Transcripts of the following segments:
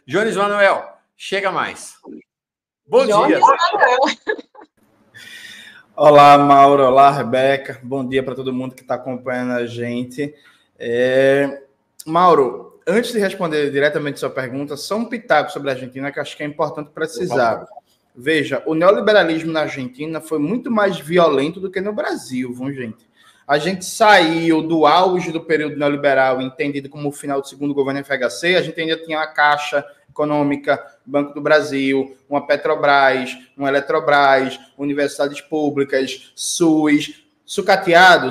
Jones Manuel, chega mais. Bom dia. Olá, Mauro. Olá, Rebeca. Bom dia para todo mundo que está acompanhando a gente. Mauro, antes de responder diretamente a sua pergunta, só um pitaco sobre a Argentina que acho que é importante precisar. Veja, o neoliberalismo na Argentina foi muito mais violento do que no Brasil, viu, gente? A gente saiu do auge do período neoliberal, entendido como o final do segundo governo FHC, a gente ainda tinha a Caixa Econômica, Banco do Brasil, uma Petrobras, uma Eletrobras, universidades públicas, SUS, sucateado,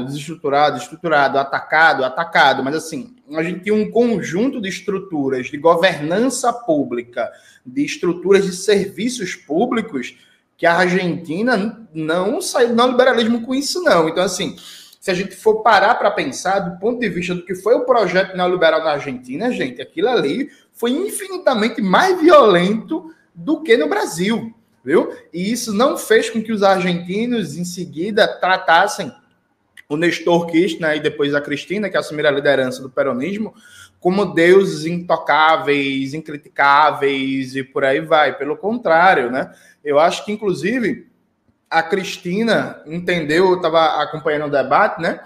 desestruturado, atacado, mas assim, a gente tinha um conjunto de estruturas de governança pública, de estruturas de serviços públicos, que a Argentina não saiu do neoliberalismo com isso, não. Então, assim, se a gente for parar para pensar do ponto de vista do que foi o projeto neoliberal na Argentina, gente, aquilo ali foi infinitamente mais violento do que no Brasil, viu? E isso não fez com que os argentinos, em seguida, tratassem o Néstor Kirchner e depois a Cristina, que assumiram a liderança do peronismo, como deuses intocáveis, incriticáveis e por aí vai. Pelo contrário, né? Eu acho que, inclusive, a Cristina entendeu, eu estava acompanhando o debate, né?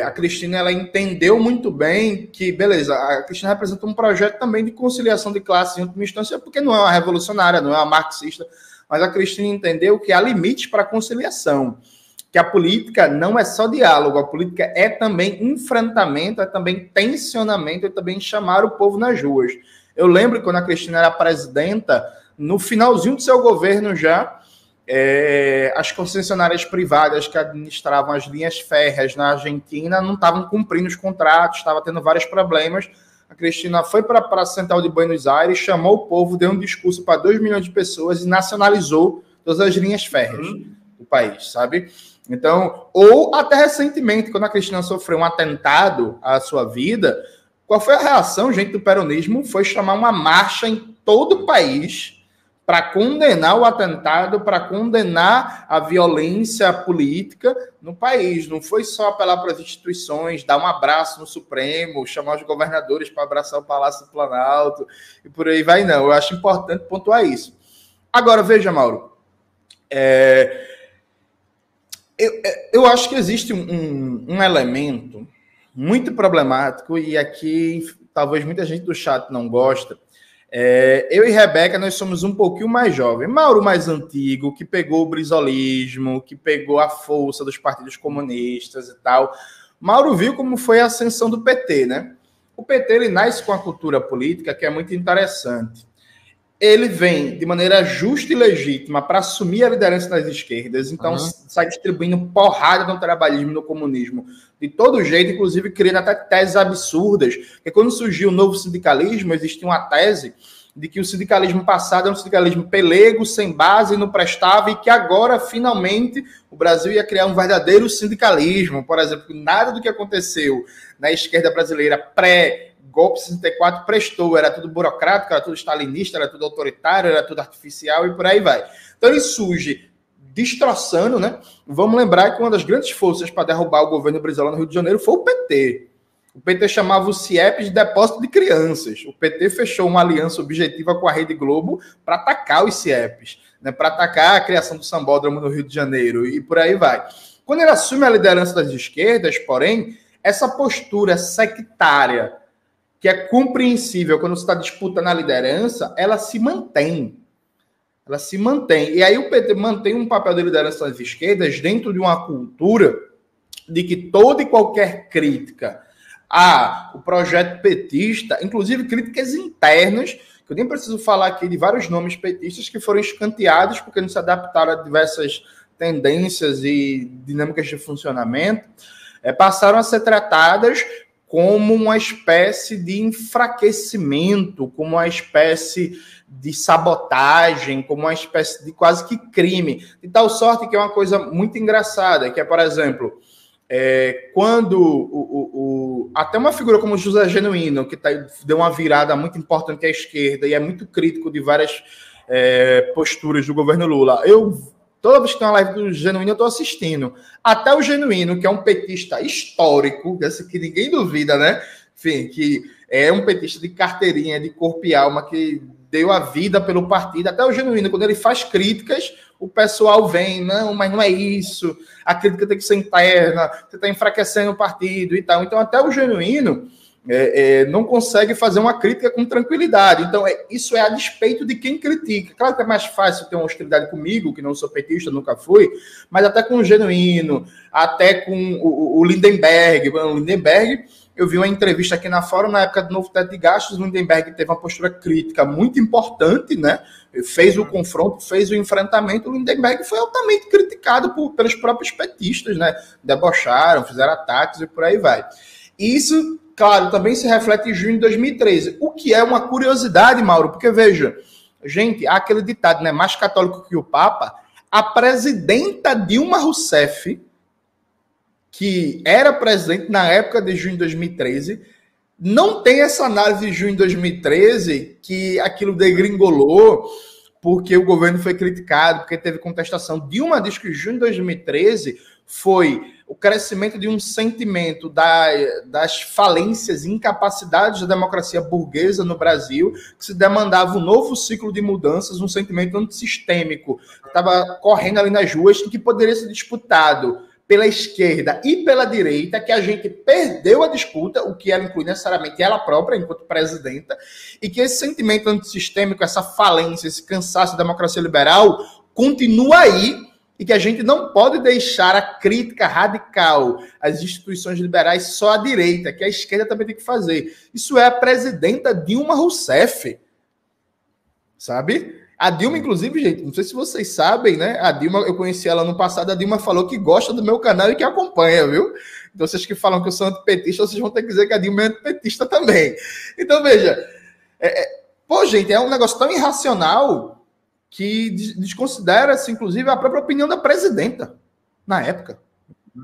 A Cristina, ela entendeu muito bem que, beleza, a Cristina representa um projeto também de conciliação de classe em última instância, porque não é uma revolucionária, não é uma marxista, mas a Cristina entendeu que há limites para a conciliação, que a política não é só diálogo, a política é também enfrentamento, é também tensionamento, é também chamar o povo nas ruas. Eu lembro quando a Cristina era presidenta, no finalzinho do seu governo já, as concessionárias privadas que administravam as linhas férreas na Argentina não estavam cumprindo os contratos, estava tendo vários problemas. A Cristina foi para a Central de Buenos Aires, chamou o povo, deu um discurso para 2 milhões de pessoas e nacionalizou todas as linhas férreas do país, sabe? Então, ou até recentemente, quando a Cristina sofreu um atentado à sua vida, qual foi a reação, gente, do peronismo? Foi chamar uma marcha em todo o país para condenar o atentado, para condenar a violência política no país. Não foi só apelar para as instituições, dar um abraço no Supremo, chamar os governadores para abraçar o Palácio do Planalto, e por aí vai, não. Eu acho importante pontuar isso. Agora, veja, Mauro, eu acho que existe um elemento muito problemático, e aqui talvez muita gente do chat não gosta. Eu e Rebeca, nós somos um pouquinho mais jovens. Mauro mais antigo, que pegou o brizolismo, que pegou a força dos partidos comunistas e tal. Mauro viu como foi a ascensão do PT, né? O PT, ele nasce com a cultura política que é muito interessante. Ele vem de maneira justa e legítima para assumir a liderança das esquerdas, então sai distribuindo porrada no trabalhismo e no comunismo de todo jeito, inclusive criando até teses absurdas, porque quando surgiu o novo sindicalismo, existia uma tese de que o sindicalismo passado era um sindicalismo pelego, sem base, não prestava, e que agora, finalmente, o Brasil ia criar um verdadeiro sindicalismo. Por exemplo, nada do que aconteceu na esquerda brasileira pré-golpe 64 prestou, era tudo burocrático, era tudo stalinista, era tudo autoritário, era tudo artificial e por aí vai. Então ele surge destroçando, né? Vamos lembrar que uma das grandes forças para derrubar o governo Brizola no Rio de Janeiro foi o PT. O PT chamava o CIEP de depósito de crianças. O PT fechou uma aliança objetiva com a Rede Globo para atacar os CIEPs, né? Para atacar a criação do sambódromo no Rio de Janeiro e por aí vai. Quando ele assume a liderança das esquerdas, porém, essa postura sectária, que é compreensível quando você está disputando a liderança, ela se mantém. Ela se mantém. E aí o PT mantém um papel de liderança das esquerdas dentro de uma cultura de que toda e qualquer crítica o projeto petista, inclusive críticas internas, que eu nem preciso falar aqui de vários nomes petistas que foram escanteados porque não se adaptaram a diversas tendências e dinâmicas de funcionamento, passaram a ser tratadas como uma espécie de enfraquecimento, como uma espécie de sabotagem, como uma espécie de quase que crime. De tal sorte que é uma coisa muito engraçada, que é, por exemplo, quando até uma figura como José Genuíno, que deu uma virada muito importante à esquerda e é muito crítico de várias posturas do governo Lula, toda vez que tem uma live do Genuíno, eu estou assistindo. Até o Genuíno, que é um petista histórico, desse que ninguém duvida, né? enfim, que é um petista de carteirinha, de corpo e alma, que deu a vida pelo partido. Até o Genuíno, quando ele faz críticas, o pessoal vem, não, mas não é isso, a crítica tem que ser interna, você está enfraquecendo o partido e tal. Então, até o Genuíno não consegue fazer uma crítica com tranquilidade. Então, isso é a despeito de quem critica. Claro que é mais fácil ter uma hostilidade comigo, que não sou petista, nunca fui, mas até com o Genuíno, até com o Lindenberg. O Lindenberg, eu vi uma entrevista aqui na Fórum, na época do novo teto de gastos, o Lindenberg teve uma postura crítica muito importante, né? Fez o confronto, fez o enfrentamento. O Lindenberg foi altamente criticado pelos próprios petistas, né? Debocharam, fizeram ataques e por aí vai. Isso, claro, também se reflete em junho de 2013, o que é uma curiosidade, Mauro, porque, veja, gente, há aquele ditado, né, mais católico que o Papa, a presidenta Dilma Rousseff, que era presidente na época de junho de 2013, não tem essa análise de junho de 2013, que aquilo degringolou, porque o governo foi criticado, porque teve contestação. Dilma diz que junho de 2013 foi o crescimento de um sentimento das falências e incapacidades da democracia burguesa no Brasil, que se demandava um novo ciclo de mudanças, um sentimento antissistêmico, que estava correndo ali nas ruas e que poderia ser disputado pela esquerda e pela direita, que a gente perdeu a disputa, o que ela inclui necessariamente ela própria, enquanto presidenta, e que esse sentimento antissistêmico, essa falência, esse cansaço da democracia liberal, continua aí, e que a gente não pode deixar a crítica radical às instituições liberais só à direita, que a esquerda também tem que fazer. Isso é a presidenta Dilma Rousseff, sabe? A Dilma, inclusive, gente, não sei se vocês sabem, né? A Dilma, eu conheci ela no passado, a Dilma falou que gosta do meu canal e que acompanha, viu? Então, vocês que falam que eu sou antipetista, vocês vão ter que dizer que a Dilma é antipetista também. Então, veja, pô, gente, é um negócio tão irracional que desconsidera-se, inclusive, a própria opinião da presidenta, na época.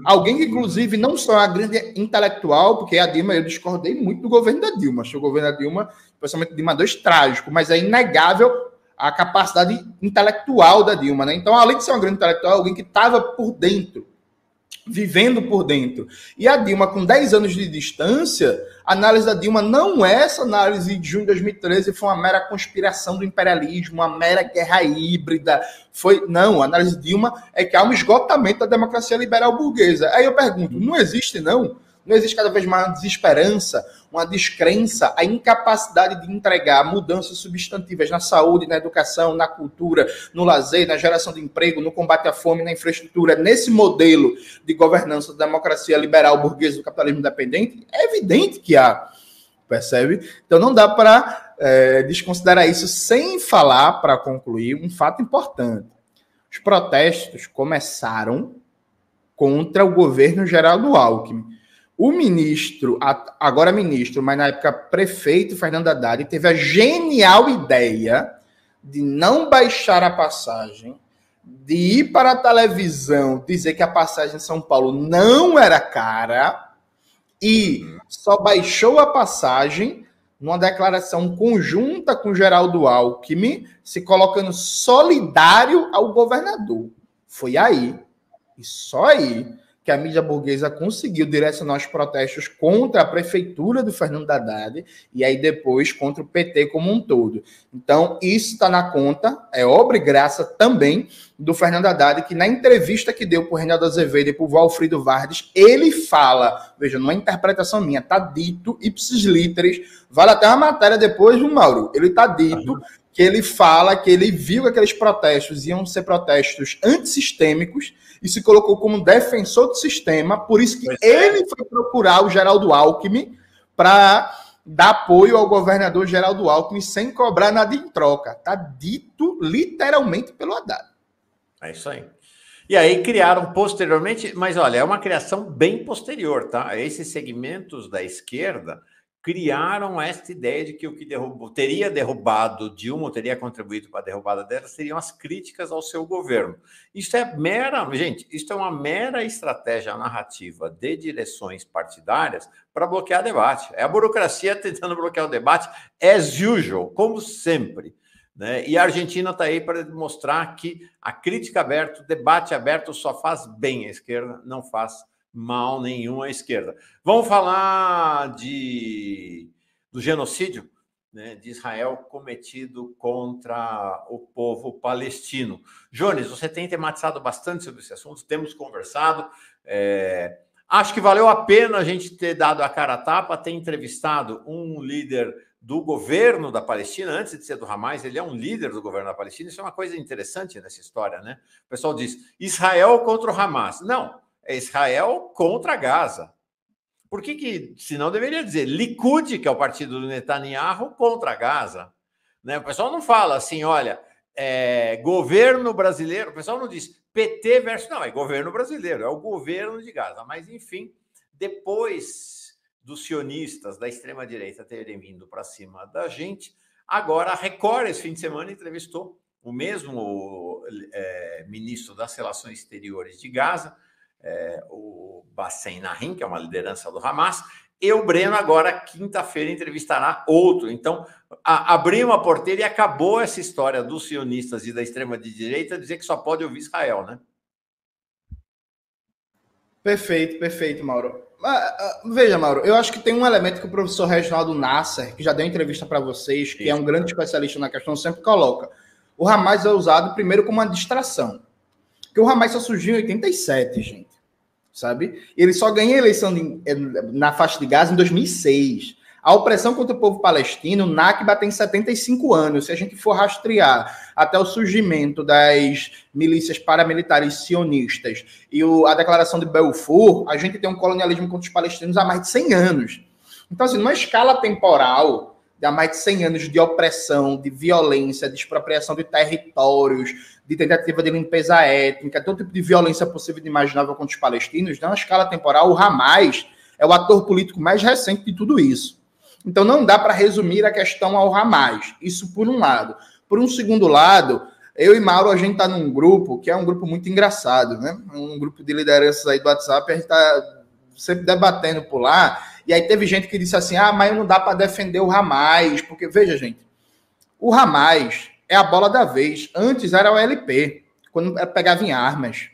Alguém que, inclusive, não só é uma grande intelectual, porque a Dilma, eu discordei muito do governo da Dilma, achei o governo da Dilma, principalmente Dilma II, trágico, mas é inegável a capacidade intelectual da Dilma, né? Então, além de ser uma grande intelectual, alguém que estava por dentro, vivendo por dentro. E a Dilma, com 10 anos de distância, a análise da Dilma não é essa análise de junho de 2013, foi uma mera conspiração do imperialismo, uma mera guerra híbrida. Não, a análise de Dilma é que há um esgotamento da democracia liberal burguesa. Aí eu pergunto, não existe, não? Não existe cada vez mais uma desesperança, uma descrença, a incapacidade de entregar mudanças substantivas na saúde, na educação, na cultura, no lazer, na geração de emprego, no combate à fome, na infraestrutura, nesse modelo de governança da democracia liberal burguesa do capitalismo independente? É evidente que há, percebe? Então não dá para desconsiderar isso sem falar, para concluir, um fato importante. Os protestos começaram contra o governo Geraldo Alckmin. O ministro, agora ministro, mas na época prefeito Fernando Haddad, teve a genial ideia de não baixar a passagem, de ir para a televisão dizer que a passagem em São Paulo não era cara e só baixou a passagem numa declaração conjunta com Geraldo Alckmin, se colocando solidário ao governador. Foi aí, e só aí, que a mídia burguesa conseguiu direcionar os protestos contra a prefeitura do Fernando Haddad e aí depois contra o PT como um todo. Então, isso está na conta, é obra e graça também do Fernando Haddad, que na entrevista que deu por Reinaldo Azevedo e por Valfrido Vargas, ele fala, veja, não é interpretação minha, está dito, ipsis literis, vale até uma matéria depois, viu, Mauro? Ele está dito que ele fala que ele viu que aqueles protestos iam ser protestos antissistêmicos e se colocou como defensor do sistema, por isso que ele foi procurar o Geraldo Alckmin para dar apoio ao governador Geraldo Alckmin sem cobrar nada em troca. Está dito literalmente pelo Haddad. É isso aí. E aí criaram posteriormente, mas olha, é uma criação bem posterior, tá? Esses segmentos da esquerda criaram esta ideia de que o que teria derrubado Dilma, teria contribuído para a derrubada dela, seriam as críticas ao seu governo. Isso é isso é uma mera estratégia narrativa de direções partidárias para bloquear debate. É a burocracia tentando bloquear o debate, as usual, como sempre. Né? E a Argentina está aí para mostrar que a crítica aberta, o debate aberto só faz bem, a esquerda não faz mal nenhum à esquerda. Vamos falar do genocídio, né, de Israel cometido contra o povo palestino. Jones, você tem tematizado bastante sobre esse assunto, temos conversado. Acho que valeu a pena a gente ter dado a cara a tapa, ter entrevistado um líder do governo da Palestina, antes de ser do Hamas, ele é um líder do governo da Palestina. Isso é uma coisa interessante nessa história, né? O pessoal diz Israel contra o Hamas. Não, é Israel contra Gaza. Por que senão deveria dizer Likud, que é o partido do Netanyahu, contra Gaza? Né? O pessoal não fala assim, olha, governo brasileiro, o pessoal não diz PT versus... Não, é governo brasileiro, é o governo de Gaza. Mas, enfim, depois dos sionistas da extrema-direita terem vindo para cima da gente, agora a Record, esse fim de semana, entrevistou o mesmo ministro das Relações Exteriores de Gaza, o Bassem Naim, que é uma liderança do Hamas, e o Breno agora, quinta-feira, entrevistará outro. Então, abriu uma porteira e acabou essa história dos sionistas e da extrema-direita dizer que só pode ouvir Israel, né? Perfeito, Mauro. Veja, Mauro, eu acho que tem um elemento que o professor Reginaldo Nasser, que já deu entrevista para vocês, que é um grande especialista na questão, sempre coloca. O Hamas é usado primeiro como uma distração. Porque o Hamas só surgiu em 87, gente. Sabe? Ele só ganha a eleição na faixa de Gaza em 2006. A opressão contra o povo palestino, o Nakba tem 75 anos. Se a gente for rastrear até o surgimento das milícias paramilitares sionistas e a declaração de Balfour, a gente tem um colonialismo contra os palestinos há mais de 100 anos. Então, assim, numa escala temporal, há mais de 100 anos de opressão, de violência, de expropriação de territórios, de tentativa de limpeza étnica, todo tipo de violência possível e imaginável contra os palestinos, numa escala temporal, o Hamas é o ator político mais recente de tudo isso. Então, não dá para resumir a questão ao Hamas. Isso por um lado. Por um segundo lado, eu e Mauro, a gente está num grupo que é um grupo muito engraçado, né? Um grupo de lideranças aí do WhatsApp, a gente está sempre debatendo por lá. E aí teve gente que disse assim, mas não dá para defender o Hamas. Porque, veja, gente, o Hamas é a bola da vez. Antes era o LP, quando pegava em armas.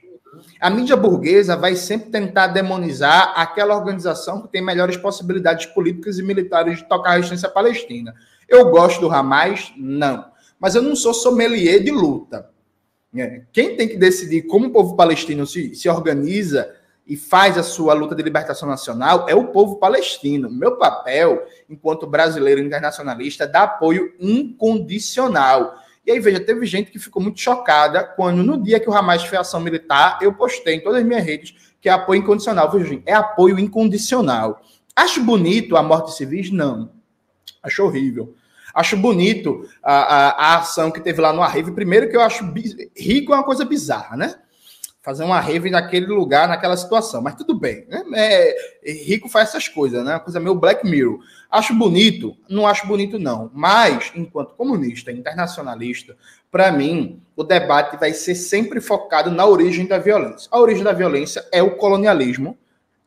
A mídia burguesa vai sempre tentar demonizar aquela organização que tem melhores possibilidades políticas e militares de tocar a resistência palestina. Eu gosto do Hamas? Não. Mas eu não sou sommelier de luta. Quem tem que decidir como o povo palestino se organiza e faz a sua luta de libertação nacional é o povo palestino. Meu papel, enquanto brasileiro internacionalista, é dar apoio incondicional. E aí, veja, teve gente que ficou muito chocada quando, no dia que o Hamas fez ação militar, eu postei em todas as minhas redes que é apoio incondicional. Veja, gente, é apoio incondicional. Acho bonito a morte de civis? Não. Acho horrível. Acho bonito a ação que teve lá no Arreve. Primeiro que eu acho rico é uma coisa bizarra, né? Fazer uma rave naquele lugar, naquela situação. Mas tudo bem. Né? Rico faz essas coisas, né? Uma coisa meio Black Mirror. Acho bonito? Não acho bonito, não. Mas, enquanto comunista, internacionalista, para mim, o debate vai ser sempre focado na origem da violência. A origem da violência é o colonialismo,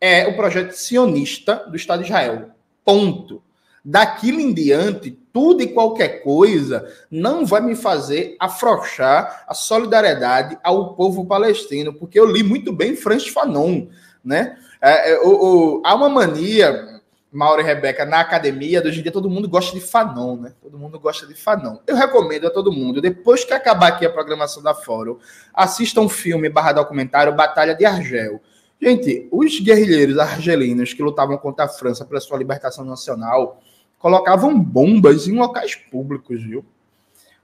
é o projeto sionista do Estado de Israel. Ponto. Daquilo em diante, tudo e qualquer coisa não vai me fazer afrouxar a solidariedade ao povo palestino, porque eu li muito bem Frantz Fanon, né? Há uma mania, Mauro e Rebeca, na academia, hoje em dia todo mundo gosta de Fanon, né? Todo mundo gosta de Fanon. Eu recomendo a todo mundo, depois que acabar aqui a programação da Fórum, assista um filme /documentário Batalha de Argel. Gente, os guerrilheiros argelinos que lutavam contra a França pela sua libertação nacional colocavam bombas em locais públicos, viu?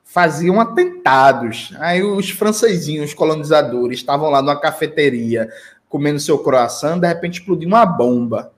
Faziam atentados. Aí os francesinhos colonizadores estavam lá numa cafeteria comendo seu croissant, de repente explodiu uma bomba.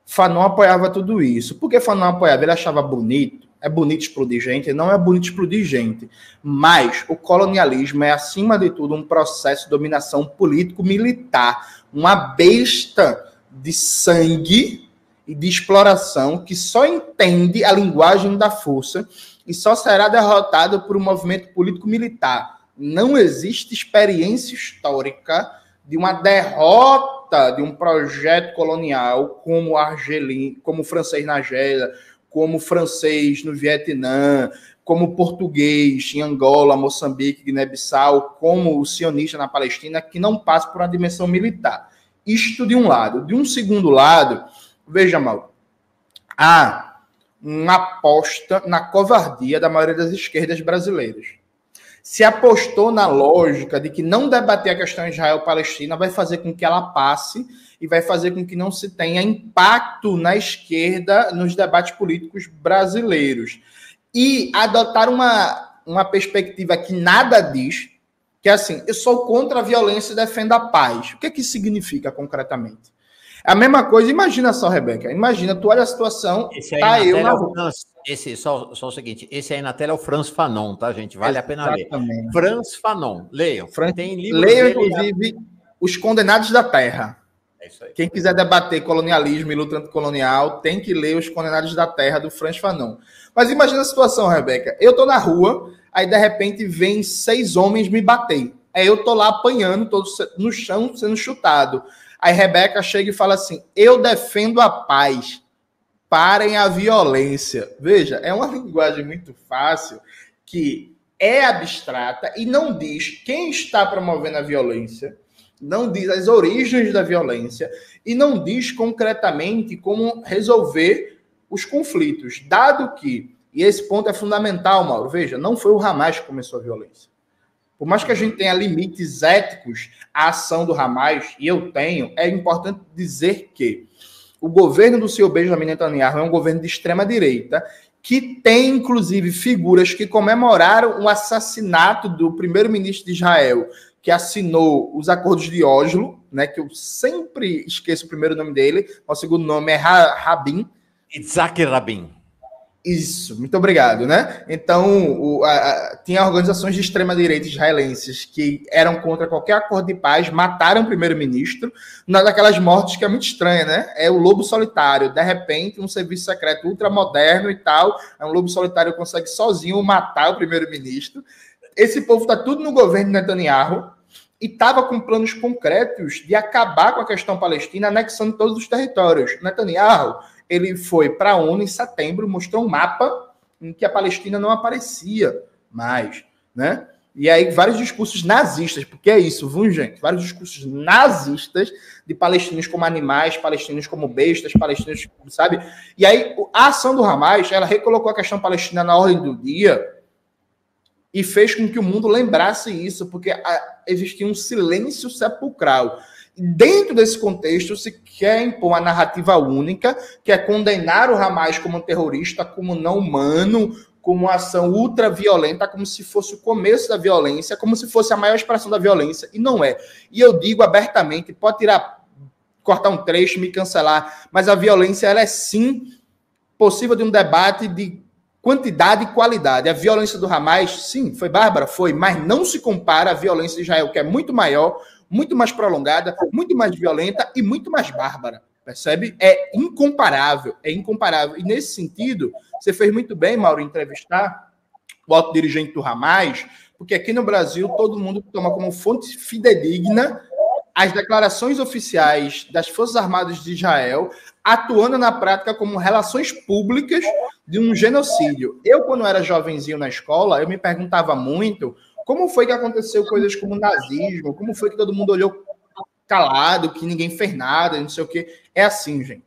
Fanon apoiava tudo isso. Por que Fanon apoiava? Ele achava bonito. É bonito explodir gente? Não é bonito explodir gente. Mas o colonialismo é, acima de tudo, um processo de dominação político-militar. Uma besta de sangue e de exploração que só entende a linguagem da força e só será derrotado por um movimento político-militar. Não existe experiência histórica de uma derrota de um projeto colonial como o francês na Argélia, como o francês no Vietnã, como o português em Angola, Moçambique, Guiné-Bissau, como o sionista na Palestina, que não passa por uma dimensão militar. Isto de um lado. De um segundo lado, veja, Mauro, há uma aposta na covardia da maioria das esquerdas brasileiras. Se apostou na lógica de que não debater a questão Israel-Palestina vai fazer com que ela passe e vai fazer com que não se tenha impacto na esquerda nos debates políticos brasileiros. E adotar uma perspectiva que nada diz, que é assim, eu sou contra a violência e defendo a paz. O que é que isso significa concretamente? A mesma coisa, imagina só, Rebeca, imagina, tu olha a situação, tá eu na rua. Só o seguinte, esse aí na tela é o Frantz Fanon, tá, gente? Vale a pena ler. Frantz Fanon, leiam. Tem livros leiam, inclusive, Os Condenados da Terra. É isso aí. Quem quiser debater colonialismo e luta anticolonial, tem que ler Os Condenados da Terra, do Frantz Fanon. Mas imagina a situação, Rebeca. Eu tô na rua, aí de repente vem 6 homens me bater. Aí eu tô lá apanhando, todo no chão, sendo chutado. Aí Rebeca chega e fala assim, eu defendo a paz, parem a violência. Veja, é uma linguagem muito fácil, que é abstrata e não diz quem está promovendo a violência, não diz as origens da violência e não diz concretamente como resolver os conflitos. Dado que, e esse ponto é fundamental, Mauro, veja, não foi o Hamas que começou a violência. Por mais que a gente tenha limites éticos à ação do Hamas, e eu tenho, é importante dizer que o governo do senhor Benjamin Netanyahu é um governo de extrema-direita que tem, inclusive, figuras que comemoraram o assassinato do primeiro-ministro de Israel, que assinou os acordos de Oslo, né, que eu sempre esqueço o primeiro nome dele, o segundo nome é Rabin. Itzhak Rabin. Isso, muito obrigado, né? Então, tinha organizações de extrema-direita israelenses que eram contra qualquer acordo de paz, mataram o primeiro-ministro, uma daquelas mortes que é muito estranha, né? É o lobo solitário, de repente, um serviço secreto ultramoderno e tal, é um lobo solitário que consegue sozinho matar o primeiro-ministro. Esse povo está tudo no governo de Netanyahu e estava com planos concretos de acabar com a questão palestina, anexando todos os territórios. Netanyahu, ele foi para a ONU em setembro, mostrou um mapa em que a Palestina não aparecia mais, né? E aí vários discursos nazistas, porque é isso, viu, gente? Vários discursos nazistas de palestinos como animais, palestinos como bestas, palestinos, sabe? E aí a ação do Hamas, ela recolocou a questão palestina na ordem do dia e fez com que o mundo lembrasse isso, porque existia um silêncio sepulcral. Dentro desse contexto, se quer impor uma narrativa única, que é condenar o Hamas como um terrorista, como não humano, como uma ação ultraviolenta, como se fosse o começo da violência, como se fosse a maior expressão da violência, e não é. E eu digo abertamente, pode cortar um trecho, me cancelar, mas a violência, ela é sim possível de um debate de quantidade e qualidade. A violência do Hamas, sim, foi bárbara, foi, mas não se compara à violência de Israel, que é muito maior, muito mais prolongada, muito mais violenta e muito mais bárbara, percebe? É incomparável, é incomparável. E nesse sentido, você fez muito bem, Mauro, em entrevistar o alto dirigente do Hamas, porque aqui no Brasil todo mundo toma como fonte fidedigna as declarações oficiais das Forças Armadas de Israel, atuando na prática como relações públicas de um genocídio. Eu, quando era jovenzinho na escola, eu me perguntava muito como foi que aconteceu coisas como nazismo, como foi que todo mundo olhou calado, que ninguém fez nada, não sei o quê. É assim, gente.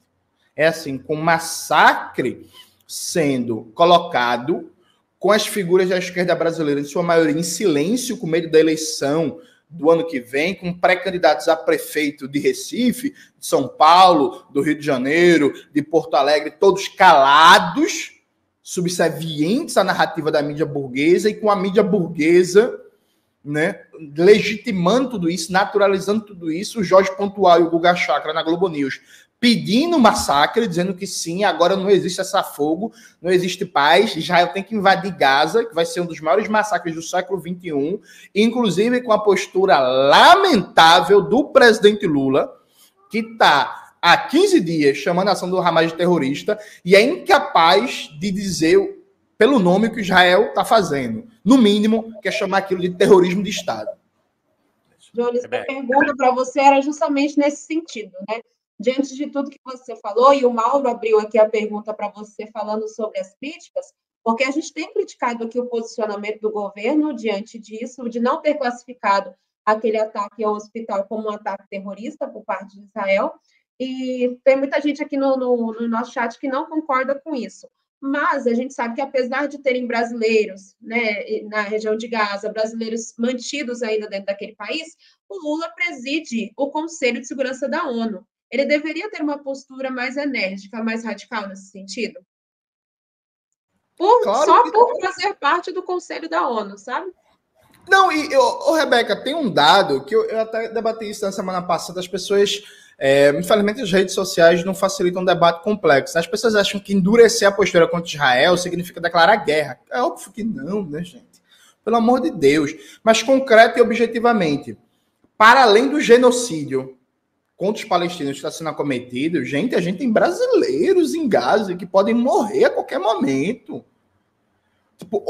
É assim, com massacre sendo colocado, com as figuras da esquerda brasileira, em sua maioria, em silêncio, com medo da eleição do ano que vem, com pré-candidatos a prefeito de Recife, de São Paulo, do Rio de Janeiro, de Porto Alegre, todos calados, subservientes à narrativa da mídia burguesa e com a mídia burguesa, né, legitimando tudo isso, naturalizando tudo isso, o Jorge Pontual e o Guga Chakra na Globo News pedindo massacre, dizendo que sim, agora não existe cessar-fogo, não existe paz, Israel tem que invadir Gaza, que vai ser um dos maiores massacres do século XXI, inclusive com a postura lamentável do presidente Lula, que está há 15 dias chamando a ação do Hamas de terrorista e é incapaz de dizer pelo nome que Israel está fazendo. No mínimo, quer chamar aquilo de terrorismo de Estado. Jones, a pergunta para você era justamente nesse sentido, né? Diante de tudo que você falou, e o Mauro abriu aqui a pergunta para você falando sobre as críticas, porque a gente tem criticado aqui o posicionamento do governo diante disso, de não ter classificado aquele ataque ao hospital como um ataque terrorista por parte de Israel, e tem muita gente aqui no nosso chat que não concorda com isso. Mas a gente sabe que, apesar de terem brasileiros, né, na região de Gaza, brasileiros mantidos ainda dentro daquele país, o Lula preside o Conselho de Segurança da ONU. Ele deveria ter uma postura mais enérgica, mais radical nesse sentido? Só por fazer parte do Conselho da ONU, sabe? Não, e Rebeca, tem um dado que eu até debati isso na semana passada, as pessoas, infelizmente as redes sociais não facilitam um debate complexo. As pessoas acham que endurecer a postura contra Israel significa declarar guerra. É óbvio que não, né, gente? Pelo amor de Deus. Mas concreto e objetivamente, para além do genocídio contra os palestinos que está sendo acometido, gente, a gente tem brasileiros em Gaza que podem morrer a qualquer momento. Tipo,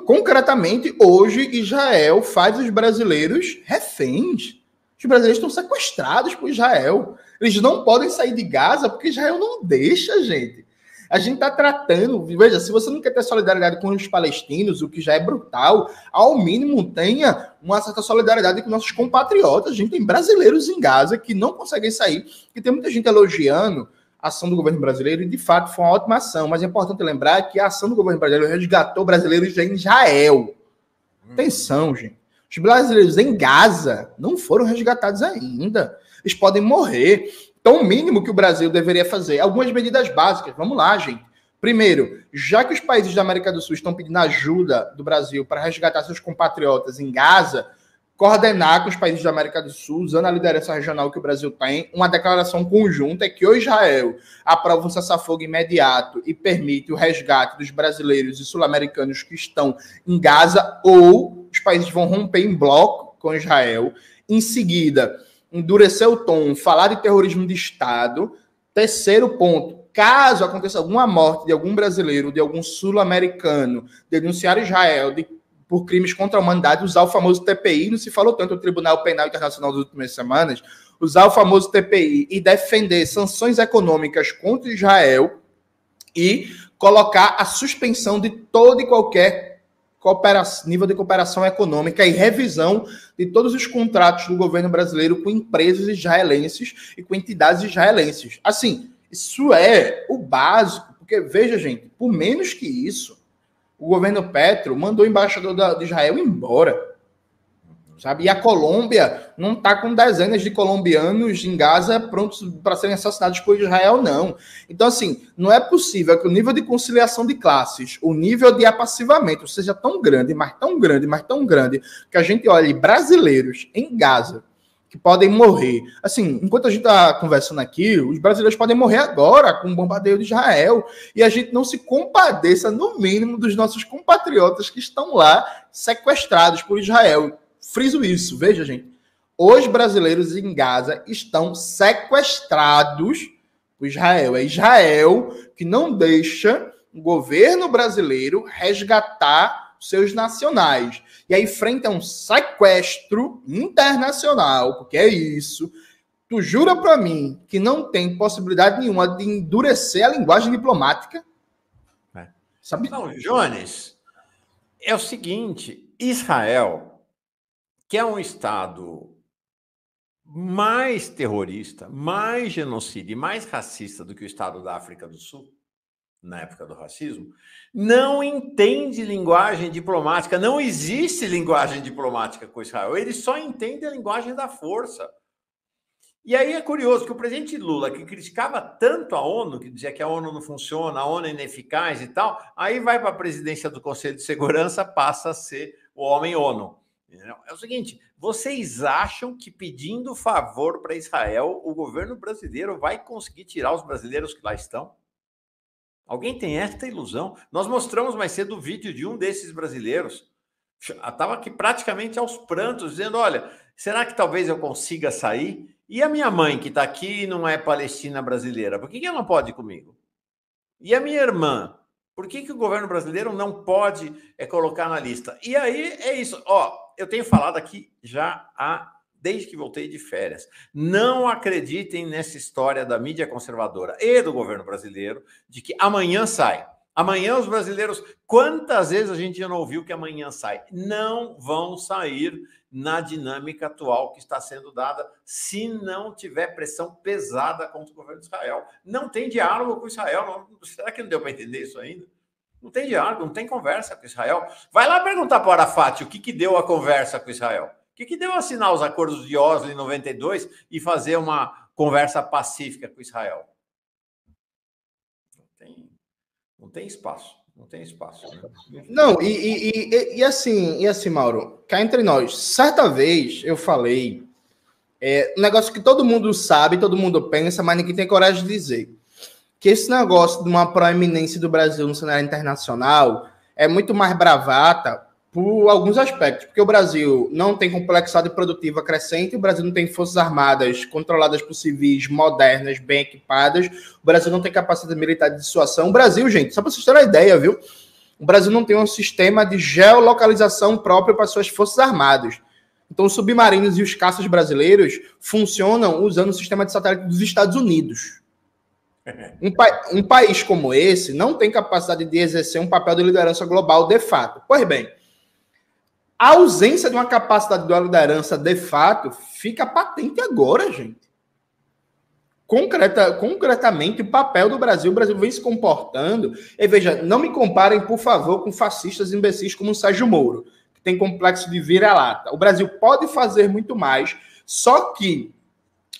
concretamente, hoje, Israel faz os brasileiros reféns. Os brasileiros estão sequestrados por Israel. Eles não podem sair de Gaza porque Israel não deixa, gente. A gente está tratando... Veja, se você não quer ter solidariedade com os palestinos, o que já é brutal, ao mínimo tenha uma certa solidariedade com nossos compatriotas. A gente tem brasileiros em Gaza que não conseguem sair, que tem muita gente elogiando a ação do governo brasileiro, e de fato foi uma ótima ação, mas é importante lembrar que a ação do governo brasileiro resgatou brasileiros em Israel. Atenção, gente. Os brasileiros em Gaza não foram resgatados ainda. Eles podem morrer. Então, o mínimo que o Brasil deveria fazer, algumas medidas básicas. Vamos lá, gente. Primeiro, já que os países da América do Sul estão pedindo ajuda do Brasil para resgatar seus compatriotas em Gaza, coordenar com os países da América do Sul, usando a liderança regional que o Brasil tem, uma declaração conjunta é que o Israel aprova um cessar-fogo imediato e permite o resgate dos brasileiros e sul-americanos que estão em Gaza, ou os países vão romper em bloco com Israel. Em seguida, endurecer o tom, falar de terrorismo de Estado. Terceiro ponto, caso aconteça alguma morte de algum brasileiro, de algum sul-americano, denunciar Israel por crimes contra a humanidade, usar o famoso TPI, não se falou tanto do Tribunal Penal Internacional das últimas semanas, usar o famoso TPI e defender sanções econômicas contra Israel e colocar a suspensão de todo e qualquer nível de cooperação econômica e revisão de todos os contratos do governo brasileiro com empresas israelenses e com entidades israelenses. Assim, isso é o básico, porque, veja, gente, por menos que isso, o governo Petro mandou o embaixador de Israel embora, sabe? E a Colômbia não está com dezenas de colombianos em Gaza prontos para serem assassinados por Israel, não. Então, assim, não é possível que o nível de conciliação de classes, o nível de apassivamento seja tão grande, mas tão grande, mas tão grande, que a gente olhe brasileiros em Gaza que podem morrer. Assim, enquanto a gente está conversando aqui, os brasileiros podem morrer agora com o bombardeio de Israel, e a gente não se compadeça, no mínimo, dos nossos compatriotas que estão lá sequestrados por Israel. Friso isso, veja, gente. Os brasileiros em Gaza estão sequestrados por Israel. É Israel que não deixa o governo brasileiro resgatar seus nacionais. E aí, frente a um sequestro internacional, porque é isso, tu jura para mim que não tem possibilidade nenhuma de endurecer a linguagem diplomática? Sabe? Não, Jones, é o seguinte, Israel, que é um Estado mais terrorista, mais genocida e mais racista do que o Estado da África do Sul, na época do racismo, não entende linguagem diplomática. Não existe linguagem diplomática com Israel. Ele só entende a linguagem da força. E aí é curioso que o presidente Lula, que criticava tanto a ONU, que dizia que a ONU não funciona, a ONU é ineficaz e tal, aí vai para a presidência do Conselho de Segurança, passa a ser o homem ONU. É o seguinte, vocês acham que pedindo favor para Israel, o governo brasileiro vai conseguir tirar os brasileiros que lá estão? Alguém tem esta ilusão? Nós mostramos mais cedo o vídeo de um desses brasileiros. Estava aqui praticamente aos prantos, dizendo, olha, será que talvez eu consiga sair? E a minha mãe, que está aqui e não é palestina brasileira, por que ela não pode ir comigo? E a minha irmã, por que o governo brasileiro não pode colocar na lista? E aí é isso. Ó, eu tenho falado aqui já desde que voltei de férias. Não acreditem nessa história da mídia conservadora e do governo brasileiro de que amanhã sai. Amanhã os brasileiros, quantas vezes a gente já não ouviu que amanhã sai? Não vão sair na dinâmica atual que está sendo dada se não tiver pressão pesada contra o governo de Israel. Não tem diálogo com Israel. Será que não deu para entender isso ainda? Não tem diálogo, não tem conversa com Israel. Vai lá perguntar para o Arafat o que deu a conversa com Israel. O que deu assinar os acordos de Oslo em 92 e fazer uma conversa pacífica com Israel? Não tem espaço. Não tem espaço. Né? Não, e assim, Mauro, cá entre nós, certa vez eu falei um negócio que todo mundo sabe, todo mundo pensa, mas ninguém tem coragem de dizer. Que esse negócio de uma proeminência do Brasil no cenário internacional é muito mais bravata por alguns aspectos. Porque o Brasil não tem complexidade produtiva crescente, o Brasil não tem forças armadas controladas por civis modernas, bem equipadas, o Brasil não tem capacidade militar de dissuasão. O Brasil, gente, só para vocês terem uma ideia, viu? O Brasil não tem um sistema de geolocalização próprio para suas forças armadas. Então, os submarinos e os caças brasileiros funcionam usando o sistema de satélite dos Estados Unidos. Um país como esse não tem capacidade de exercer um papel de liderança global de fato. Pois bem, a ausência de uma capacidade de uma liderança de fato fica patente agora, gente. Concretamente, o papel do Brasil vem se comportando. E veja, não me comparem, por favor, com fascistas imbecis como o Sérgio Moro, que tem complexo de vira-lata. O Brasil pode fazer muito mais, só que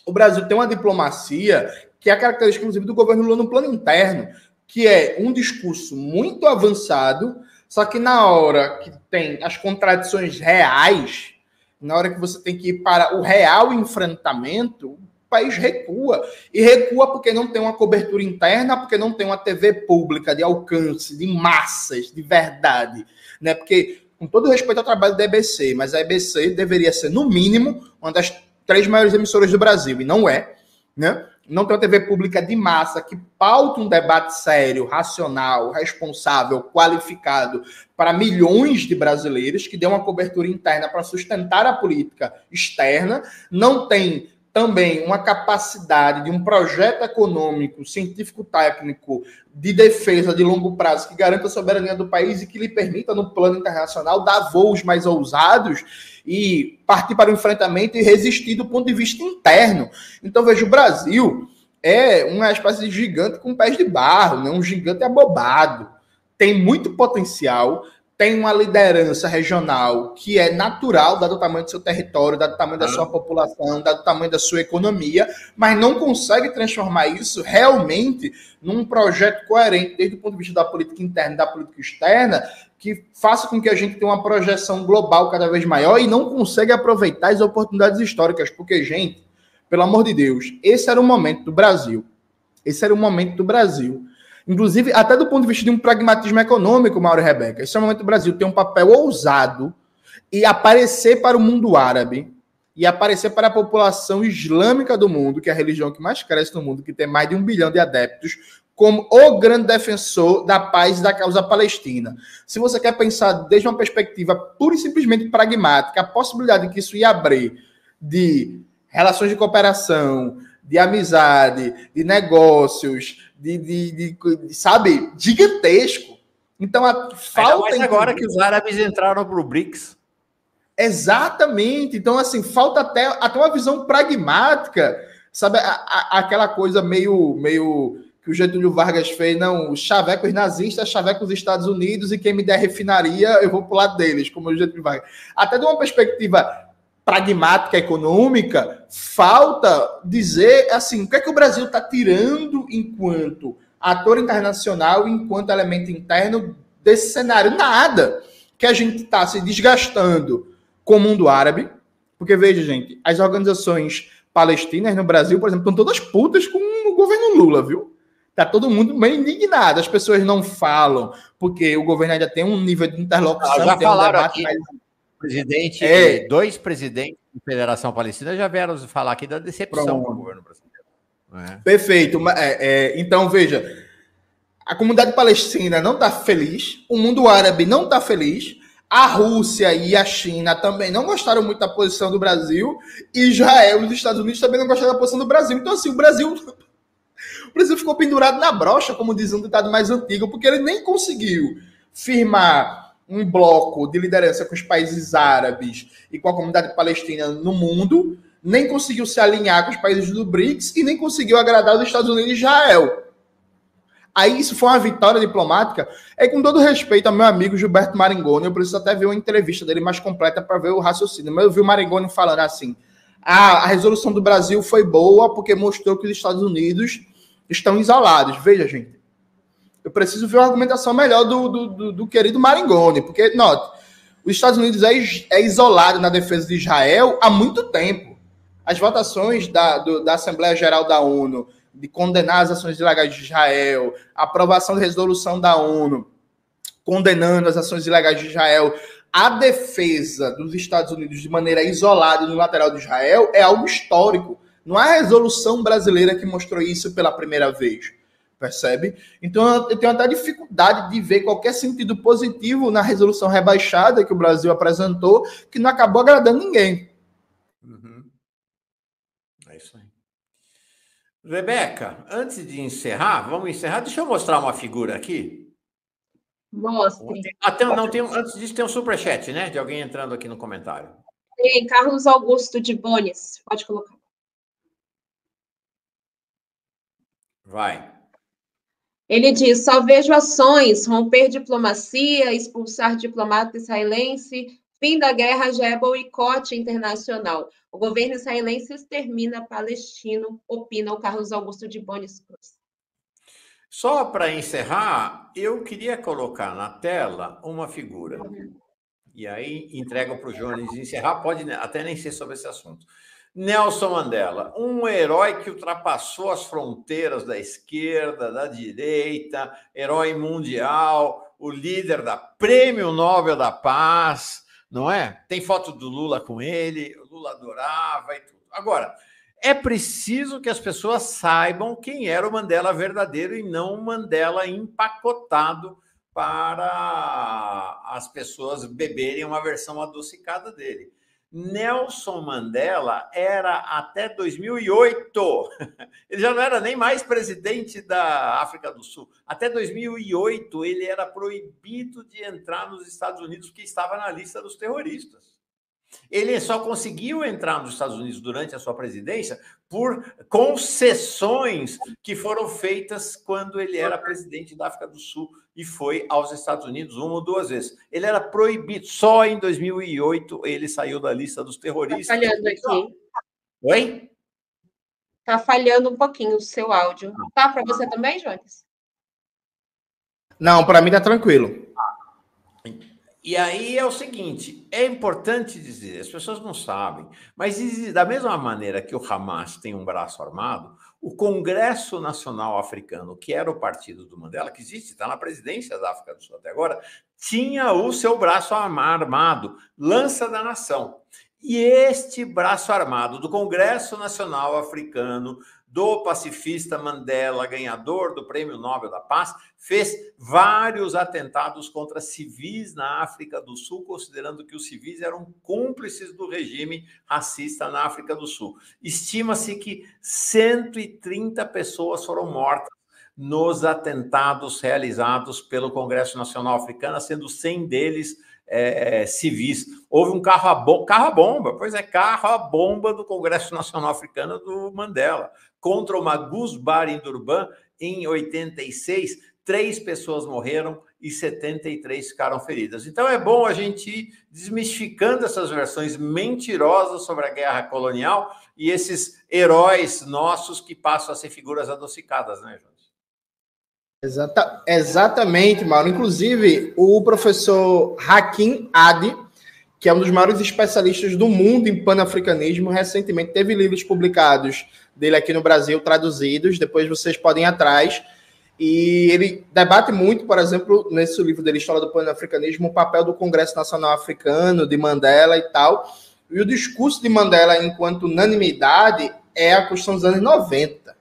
o Brasil tem uma diplomacia que é a característica, inclusive, do governo Lula no plano interno, que é um discurso muito avançado, só que na hora que tem as contradições reais, na hora que você tem que ir para o real enfrentamento, o país recua. E recua porque não tem uma cobertura interna, porque não tem uma TV pública de alcance, de massas, de verdade. Né? Porque, com todo respeito ao trabalho da EBC, mas a EBC deveria ser, no mínimo, uma das 3 maiores emissoras do Brasil, e não é, né? Não tem uma TV pública de massa que pauta um debate sério, racional, responsável, qualificado para milhões de brasileiros, que dê uma cobertura interna para sustentar a política externa, não tem também uma capacidade de um projeto econômico, científico-técnico de defesa de longo prazo que garanta a soberania do país e que lhe permita, no plano internacional, dar voos mais ousados e partir para o enfrentamento e resistir do ponto de vista interno. Então, veja, o Brasil é uma espécie de gigante com pés de barro, né? Um gigante abobado. Tem muito potencial, tem uma liderança regional que é natural, dado o tamanho do seu território, dado o tamanho da sua população, dado o tamanho da sua economia, mas não consegue transformar isso realmente num projeto coerente, desde o ponto de vista da política interna e da política externa, que faça com que a gente tenha uma projeção global cada vez maior e não consegue aproveitar as oportunidades históricas, porque, gente, pelo amor de Deus, esse era o momento do Brasil. Esse era o momento do Brasil. Inclusive, até do ponto de vista de um pragmatismo econômico, Mauro e Rebeca, esse é o momento do Brasil ter um papel ousado e aparecer para o mundo árabe e aparecer para a população islâmica do mundo, que é a religião que mais cresce no mundo, que tem mais de 1 bilhão de adeptos, como o grande defensor da paz e da causa palestina. Se você quer pensar desde uma perspectiva pura e simplesmente pragmática, a possibilidade que isso ia abrir de relações de cooperação, de amizade, de negócios, sabe, gigantesco. Então, a falta... Mas agora que os árabes entraram para o BRICS. Exatamente. Então, assim, falta até uma visão pragmática, sabe, aquela coisa meio que o Getúlio Vargas fez, não, os chavecos nazistas, chavecos dos Estados Unidos, e quem me der refinaria, eu vou pro lado deles, como o Getúlio Vargas. Até de uma perspectiva pragmática, econômica, falta dizer, assim, o que é que o Brasil está tirando enquanto ator internacional, enquanto elemento interno desse cenário? Nada. Que a gente está se desgastando com o mundo árabe, porque, veja, gente, as organizações palestinas no Brasil, por exemplo, estão todas putas com o governo Lula, viu? Tá todo mundo meio indignado, as pessoas não falam, porque o governo ainda tem um nível de interlocução. Já falaram um aqui, presidente, dois presidentes da Federação Palestina já vieram falar aqui da decepção com o governo brasileiro. Perfeito. Então, veja, a comunidade palestina não está feliz, o mundo árabe não está feliz, a Rússia e a China também não gostaram muito da posição do Brasil, e Israel e os Estados Unidos também não gostaram da posição do Brasil. Então, assim, O Brasil ficou pendurado na brocha, como diz um ditado mais antigo, porque ele nem conseguiu firmar um bloco de liderança com os países árabes e com a comunidade palestina no mundo, nem conseguiu se alinhar com os países do BRICS e nem conseguiu agradar os Estados Unidos e Israel. Aí isso foi uma vitória diplomática. É com todo respeito ao meu amigo Gilberto Maringoni, eu preciso até ver uma entrevista dele mais completa para ver o raciocínio, mas eu vi o Maringoni falando assim, a resolução do Brasil foi boa porque mostrou que os Estados Unidos estão isolados. Veja, gente, eu preciso ver uma argumentação melhor do querido Maringoni, porque, note, os Estados Unidos é isolado na defesa de Israel há muito tempo. As votações da Assembleia Geral da ONU de condenar as ações ilegais de Israel, a aprovação de resolução da ONU condenando as ações ilegais de Israel, a defesa dos Estados Unidos de maneira isolada e unilateral de Israel é algo histórico. Não é a resolução brasileira que mostrou isso pela primeira vez, percebe? Então eu tenho até dificuldade de ver qualquer sentido positivo na resolução rebaixada que o Brasil apresentou, que não acabou agradando ninguém. Uhum. É isso aí. Rebeca, antes de encerrar, vamos encerrar. Deixa eu mostrar uma figura aqui. Mostre. Antes disso, tem um superchat, né? De alguém entrando aqui no comentário. Tem Carlos Augusto de Bones. Pode colocar. Vai. Ele diz: só vejo ações, romper diplomacia, expulsar diplomata israelense, fim da guerra já é boicote internacional. O governo israelense extermina palestino, opina o Carlos Augusto de Bones Cruz. Só para encerrar, eu queria colocar na tela uma figura. E aí entrego para o Jones encerrar, pode até nem ser sobre esse assunto. Nelson Mandela, um herói que ultrapassou as fronteiras da esquerda, da direita, herói mundial, o líder da Prêmio Nobel da Paz, não é? Tem foto do Lula com ele, o Lula adorava e tudo. Agora, é preciso que as pessoas saibam quem era o Mandela verdadeiro e não o Mandela empacotado para as pessoas beberem uma versão adocicada dele. Nelson Mandela era até 2008, ele já não era nem mais presidente da África do Sul. Até 2008 ele era proibido de entrar nos Estados Unidos porque estava na lista dos terroristas. Ele só conseguiu entrar nos Estados Unidos durante a sua presidência por concessões que foram feitas quando ele era presidente da África do Sul e foi aos Estados Unidos uma ou duas vezes. Ele era proibido. Só em 2008 ele saiu da lista dos terroristas. Está falhando aqui. Oi? Está falhando um pouquinho o seu áudio. Tá para você também, Jones? Não, para mim tá tranquilo. E aí é o seguinte, é importante dizer, as pessoas não sabem, mas da mesma maneira que o Hamas tem um braço armado, o Congresso Nacional Africano, que era o partido do Mandela, que existe, está na presidência da África do Sul até agora, tinha o seu braço armado, Lança da Nação. E este braço armado do Congresso Nacional Africano, do pacifista Mandela, ganhador do Prêmio Nobel da Paz, fez vários atentados contra civis na África do Sul, considerando que os civis eram cúmplices do regime racista na África do Sul. Estima-se que 130 pessoas foram mortas nos atentados realizados pelo Congresso Nacional Africano, sendo 100 deles civis. Houve um carro-bomba do Congresso Nacional Africano do Mandela, contra o Magus Bar em Durban, em 86, 3 pessoas morreram e 73 ficaram feridas. Então é bom a gente ir desmistificando essas versões mentirosas sobre a guerra colonial e esses heróis nossos que passam a ser figuras adocicadas, né, Jones? Exatamente, Mauro. Inclusive, o professor Hakim Adi, que é um dos maiores especialistas do mundo em panafricanismo, recentemente teve livros publicados dele aqui no Brasil, traduzidos, depois vocês podem ir atrás, e ele debate muito, por exemplo, nesse livro dele, História do Panafricanismo, o papel do Congresso Nacional Africano, de Mandela e tal, e o discurso de Mandela enquanto unanimidade é a questão dos anos 90,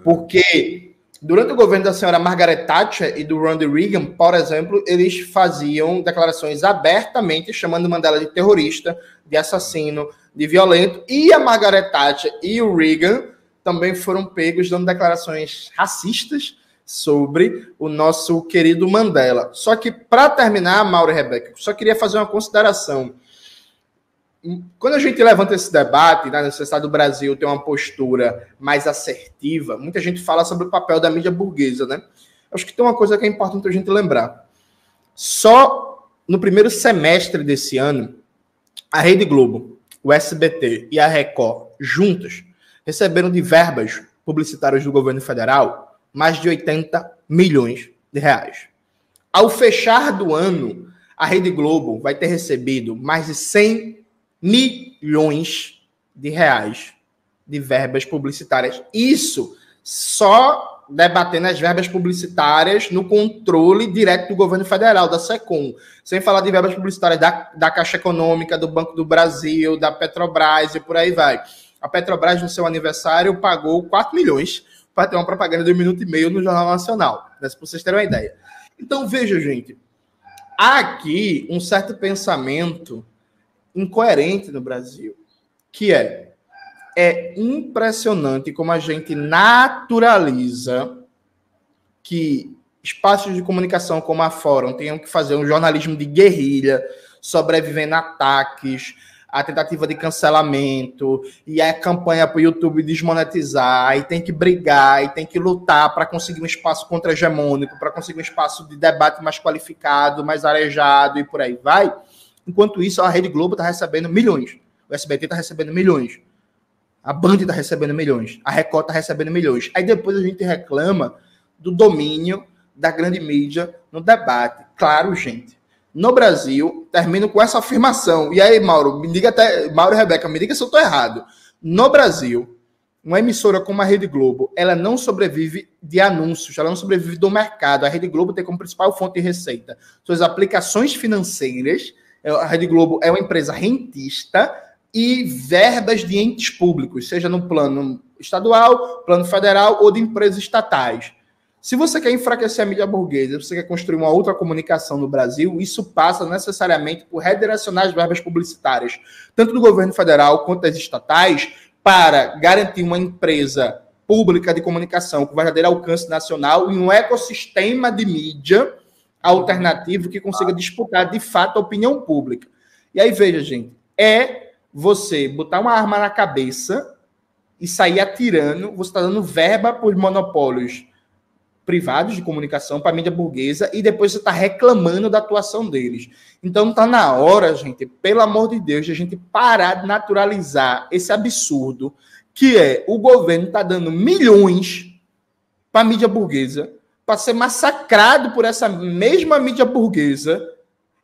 porque durante o governo da senhora Margaret Thatcher e do Ronald Reagan, por exemplo, eles faziam declarações abertamente chamando Mandela de terrorista, de assassino, de violento, e a Margaret Thatcher e o Reagan também foram pegos dando declarações racistas sobre o nosso querido Mandela. Só que, para terminar, Mauro e Rebeca, só queria fazer uma consideração. Quando a gente levanta esse debate, na necessidade do Brasil ter uma postura mais assertiva, muita gente fala sobre o papel da mídia burguesa, né? Acho que tem uma coisa que é importante a gente lembrar. Só no primeiro semestre desse ano, a Rede Globo, o SBT e a Record, juntas, receberam de verbas publicitárias do governo federal mais de 80 milhões de reais. Ao fechar do ano, a Rede Globo vai ter recebido mais de 100 milhões de reais de verbas publicitárias. Isso só debatendo as verbas publicitárias no controle direto do governo federal, da SECOM. Sem falar de verbas publicitárias da Caixa Econômica, do Banco do Brasil, da Petrobras e por aí vai. A Petrobras, no seu aniversário, pagou 4 milhões para ter uma propaganda de 1 minuto e meio no Jornal Nacional. Para vocês terem uma ideia. Então, veja, gente. Há aqui um certo pensamento incoerente no Brasil, que é impressionante como a gente naturaliza que espaços de comunicação como a Fórum tenham que fazer um jornalismo de guerrilha, sobrevivendo a ataques, a tentativa de cancelamento, e a campanha para o YouTube desmonetizar, e tem que brigar, e tem que lutar para conseguir um espaço contra-hegemônico, para conseguir um espaço de debate mais qualificado, mais arejado, e por aí vai. Enquanto isso, a Rede Globo está recebendo milhões, o SBT está recebendo milhões, a Band está recebendo milhões, a Record está recebendo milhões. Aí depois a gente reclama do domínio da grande mídia no debate. Claro, gente. No Brasil, termino com essa afirmação. E aí, Mauro e Rebeca, me diga se eu estou errado. No Brasil, uma emissora como a Rede Globo, ela não sobrevive de anúncios, ela não sobrevive do mercado. A Rede Globo tem como principal fonte de receita suas aplicações financeiras. A Rede Globo é uma empresa rentista e verbas de entes públicos, seja no plano estadual, plano federal ou de empresas estatais. Se você quer enfraquecer a mídia burguesa, se você quer construir uma outra comunicação no Brasil, isso passa necessariamente por redirecionar as verbas publicitárias, tanto do governo federal quanto das estatais, para garantir uma empresa pública de comunicação com verdadeiro alcance nacional e um ecossistema de mídia alternativo que consiga disputar, de fato, a opinião pública. E aí, veja, gente, você botar uma arma na cabeça e sair atirando, você está dando verba por monopólios privados de comunicação para a mídia burguesa e depois você está reclamando da atuação deles. Então está na hora, gente, pelo amor de Deus, de a gente parar de naturalizar esse absurdo que é o governo está dando milhões para a mídia burguesa para ser massacrado por essa mesma mídia burguesa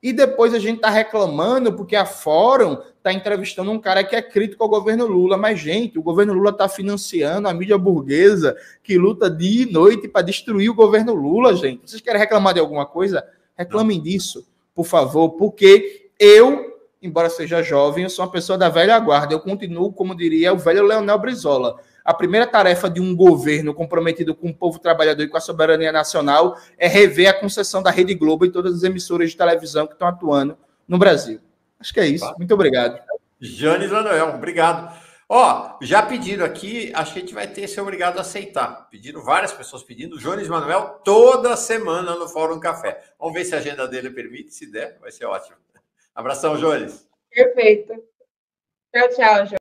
e depois a gente está reclamando porque a Fórum está entrevistando um cara que é crítico ao governo Lula. Mas, gente, o governo Lula está financiando a mídia burguesa que luta dia e noite para destruir o governo Lula, gente. Vocês querem reclamar de alguma coisa? Reclamem disso, por favor, porque eu, embora seja jovem, eu sou uma pessoa da velha guarda. Eu continuo, como diria o velho Leonel Brizola. A primeira tarefa de um governo comprometido com o povo trabalhador e com a soberania nacional é rever a concessão da Rede Globo e todas as emissoras de televisão que estão atuando no Brasil. Acho que é isso. Muito obrigado. Jones Manuel, obrigado. Ó, já pediram aqui, acho que a gente vai ter ser obrigado a aceitar. Pediram, várias pessoas pedindo, Jones Manuel toda semana no Fórum Café. Vamos ver se a agenda dele permite, se der, vai ser ótimo. Abração, Jones. Perfeito. Tchau, tchau, Jones.